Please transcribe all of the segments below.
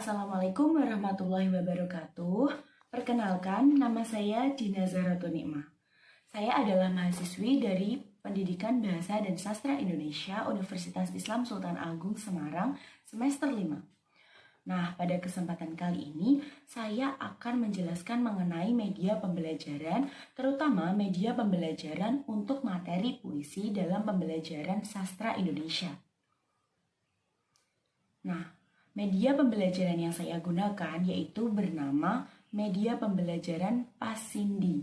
Assalamualaikum warahmatullahi wabarakatuh. Perkenalkan, nama saya Dina Zahratul Nikmah. Saya adalah mahasiswi dari Pendidikan Bahasa dan Sastra Indonesia Universitas Islam Sultan Agung Semarang semester 5. Nah, pada kesempatan kali ini saya akan menjelaskan mengenai media pembelajaran, terutama media pembelajaran untuk materi puisi dalam pembelajaran sastra Indonesia. Nah, media pembelajaran yang saya gunakan yaitu bernama Media Pembelajaran Pasindi.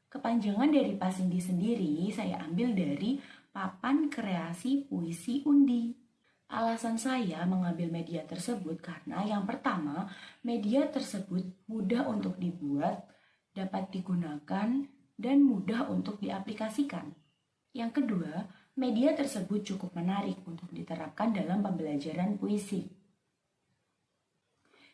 Kepanjangan dari Pasindi sendiri saya ambil dari Papan Kreasi Puisi Undi. Alasan saya mengambil media tersebut karena yang pertama, media tersebut mudah untuk dibuat, dapat digunakan, dan mudah untuk diaplikasikan. Yang kedua, media tersebut cukup menarik untuk diterapkan dalam pembelajaran puisi.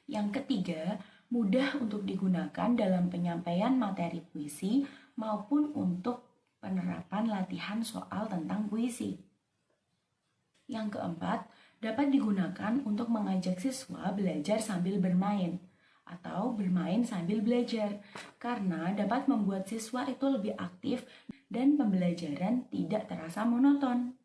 Yang ketiga, mudah untuk digunakan dalam penyampaian materi puisi maupun untuk penerapan latihan soal tentang puisi. Yang keempat, dapat digunakan untuk mengajak siswa belajar sambil bermain atau bermain sambil belajar karena dapat membuat siswa itu lebih aktif dan pembelajaran tidak terasa monoton.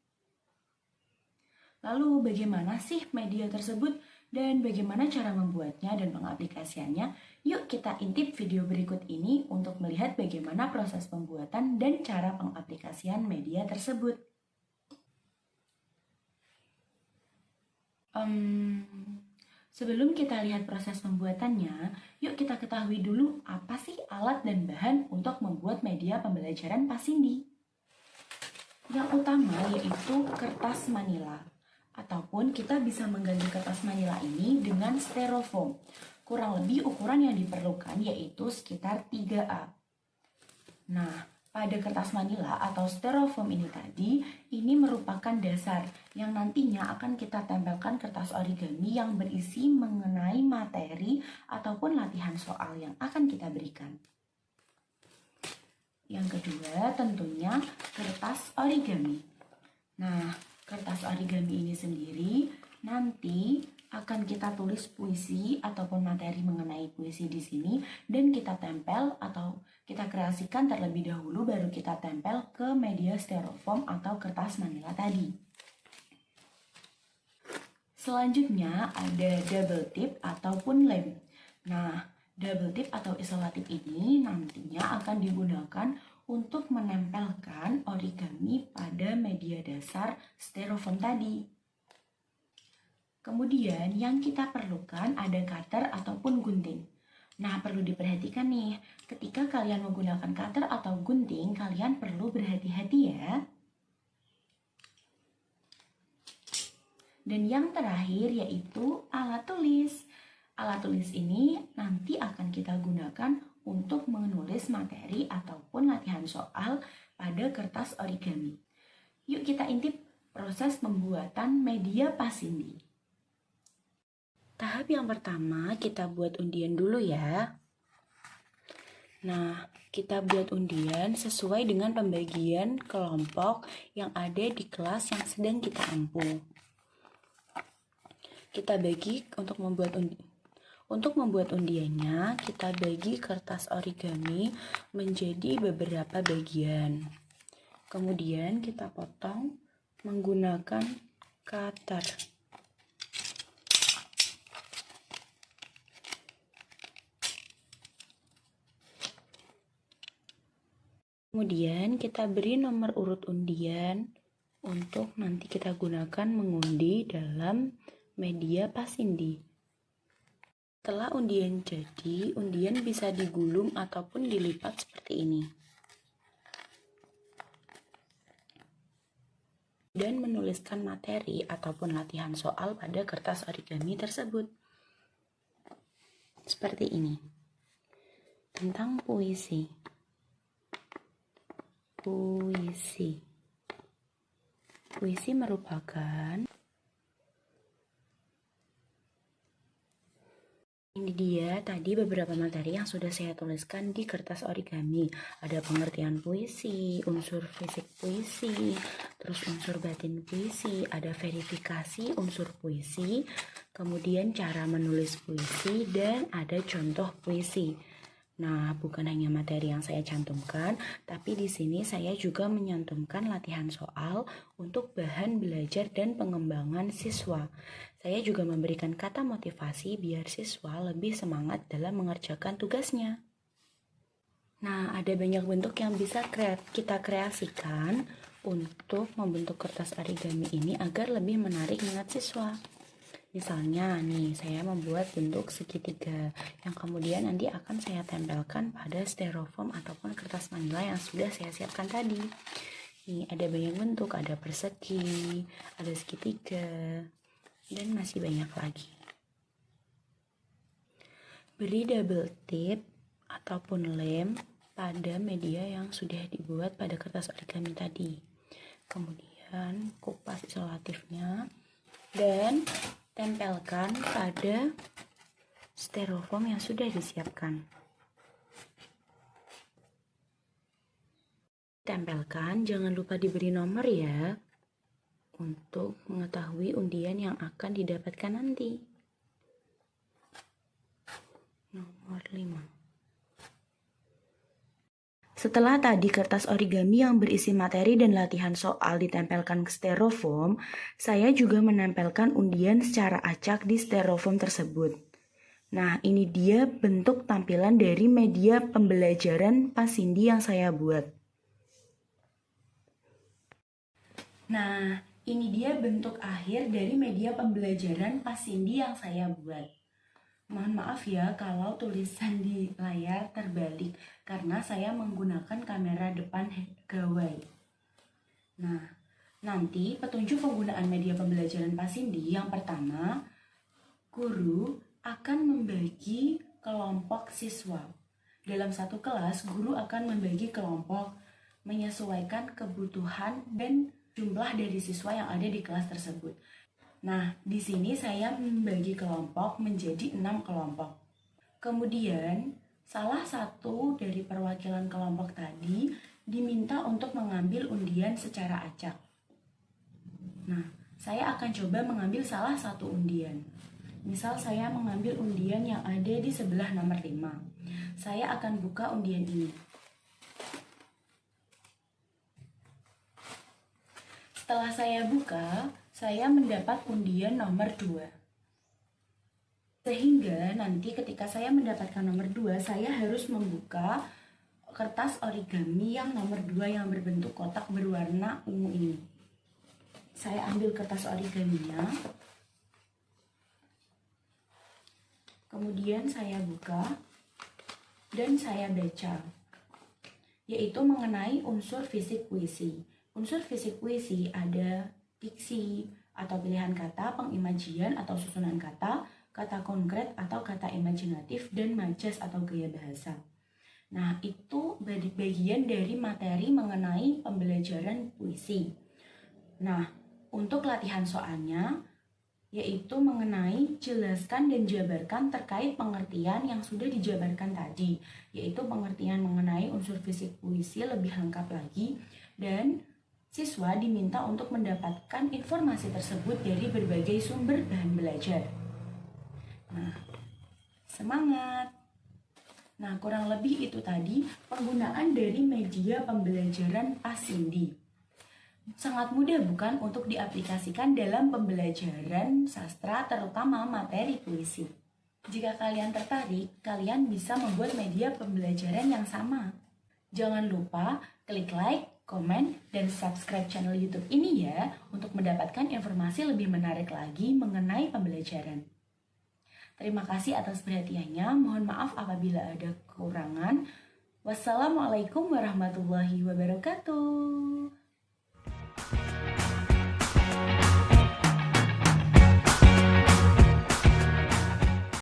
Lalu bagaimana sih media tersebut dan bagaimana cara membuatnya dan pengaplikasiannya? Yuk kita intip video berikut ini untuk melihat bagaimana proses pembuatan dan cara pengaplikasian media tersebut. Sebelum kita lihat proses pembuatannya, yuk kita ketahui dulu apa sih alat dan bahan untuk membuat media pembelajaran Pasindi. Yang utama yaitu kertas manila, ataupun kita bisa mengganti kertas manila ini dengan styrofoam. Kurang lebih ukuran yang diperlukan yaitu sekitar 3A. Nah, pada kertas manila atau styrofoam ini tadi, ini merupakan dasar yang nantinya akan kita tempelkan kertas origami yang berisi mengenai materi ataupun latihan soal yang akan kita berikan. Yang kedua tentunya kertas origami. Nah, kertas origami ini sendiri nanti akan kita tulis puisi ataupun materi mengenai puisi di sini dan kita tempel atau kita kreasikan terlebih dahulu baru kita tempel ke media styrofoam atau kertas manila tadi. Selanjutnya ada double tip ataupun lem. Nah, double tip atau isolatif ini nantinya akan digunakan untuk menempelkan origami pada media dasar styrofoam tadi. Kemudian yang kita perlukan ada cutter ataupun gunting. Nah, perlu diperhatikan nih, ketika kalian menggunakan cutter atau gunting, kalian perlu berhati-hati ya. Dan yang terakhir yaitu alat tulis. Alat tulis ini nanti akan kita gunakan untuk menulis materi ataupun latihan soal pada kertas origami. Yuk kita intip proses pembuatan media Pasindi. Tahap yang pertama kita buat undian dulu ya. Nah, kita buat undian sesuai dengan pembagian kelompok yang ada di kelas yang sedang kita ampu. Kita bagi untuk membuat undiannya, kita bagi kertas origami menjadi beberapa bagian. Kemudian kita potong menggunakan cutter. Kemudian kita beri nomor urut undian untuk nanti kita gunakan mengundi dalam media Pasindi. Setelah undian jadi, undian bisa digulung ataupun dilipat seperti ini. Dan menuliskan materi ataupun latihan soal pada kertas origami tersebut. Seperti ini. Tentang puisi. Puisi merupakan Ini dia tadi beberapa materi yang sudah saya tuliskan di kertas origami. Ada pengertian puisi, unsur fisik puisi, terus unsur batin puisi, ada verifikasi unsur puisi, kemudian cara menulis puisi, dan ada contoh puisi. Nah, bukan hanya materi yang saya cantumkan, tapi di sini saya juga menyantumkan latihan soal untuk bahan belajar dan pengembangan siswa. Saya juga memberikan kata motivasi biar siswa lebih semangat dalam mengerjakan tugasnya. Nah, ada banyak bentuk yang bisa kita kreasikan untuk membentuk kertas origami ini agar lebih menarik minat siswa. Misalnya nih, saya membuat bentuk segitiga yang kemudian nanti akan saya tempelkan pada styrofoam ataupun kertas manila yang sudah saya siapkan tadi. Nih, ada banyak bentuk, ada persegi, ada segitiga, dan masih banyak lagi. Beri double tip ataupun lem pada media yang sudah dibuat pada kertas origami tadi. Kemudian kupas isolatifnya dan tempelkan pada styrofoam yang sudah disiapkan. Tempelkan, jangan lupa diberi nomor ya, untuk mengetahui undian yang akan didapatkan nanti. Nomor 5. Setelah tadi kertas origami yang berisi materi dan latihan soal ditempelkan ke styrofoam, saya juga menempelkan undian secara acak di styrofoam tersebut. Nah, ini dia bentuk tampilan dari media pembelajaran Pasindi yang saya buat. Nah, ini dia bentuk akhir dari media pembelajaran Pasindi yang saya buat. Mohon maaf ya kalau tulisan di layar terbalik karena saya menggunakan kamera depan gawai. Nah, nanti petunjuk penggunaan media pembelajaran Pasindi yang pertama, guru akan membagi kelompok siswa. Dalam satu kelas, guru akan membagi kelompok menyesuaikan kebutuhan dan jumlah dari siswa yang ada di kelas tersebut. Nah, di sini saya membagi kelompok menjadi 6 kelompok. Kemudian, salah satu dari perwakilan kelompok tadi diminta untuk mengambil undian secara acak. Nah, saya akan coba mengambil salah satu undian. Misal saya mengambil undian yang ada di sebelah nomor 5. Saya akan buka undian ini. Setelah saya buka, saya mendapat undian nomor 2. Sehingga nanti ketika saya mendapatkan nomor 2, saya harus membuka kertas origami yang nomor 2 yang berbentuk kotak berwarna ungu ini. Saya ambil kertas origaminya. Kemudian saya buka dan saya baca, yaitu mengenai unsur fisik puisi. Unsur fisik puisi ada diksi atau pilihan kata, pengimajian atau susunan kata, kata konkret atau kata imajinatif, dan majas atau gaya bahasa. Nah, itu bagian dari materi mengenai pembelajaran puisi. Nah, untuk latihan soalnya, yaitu mengenai jelaskan dan jabarkan terkait pengertian yang sudah dijabarkan tadi, yaitu pengertian mengenai unsur fisik puisi lebih lengkap lagi, dan siswa diminta untuk mendapatkan informasi tersebut dari berbagai sumber bahan belajar. Nah, semangat! Nah, kurang lebih itu tadi penggunaan dari media pembelajaran Pasindi. Sangat mudah bukan untuk diaplikasikan dalam pembelajaran sastra, terutama materi puisi. Jika kalian tertarik, kalian bisa membuat media pembelajaran yang sama. Jangan lupa klik like, komen, dan subscribe channel YouTube ini ya untuk mendapatkan informasi lebih menarik lagi mengenai pembelajaran. Terima kasih atas perhatiannya. Mohon maaf apabila ada kekurangan. Wassalamualaikum warahmatullahi wabarakatuh.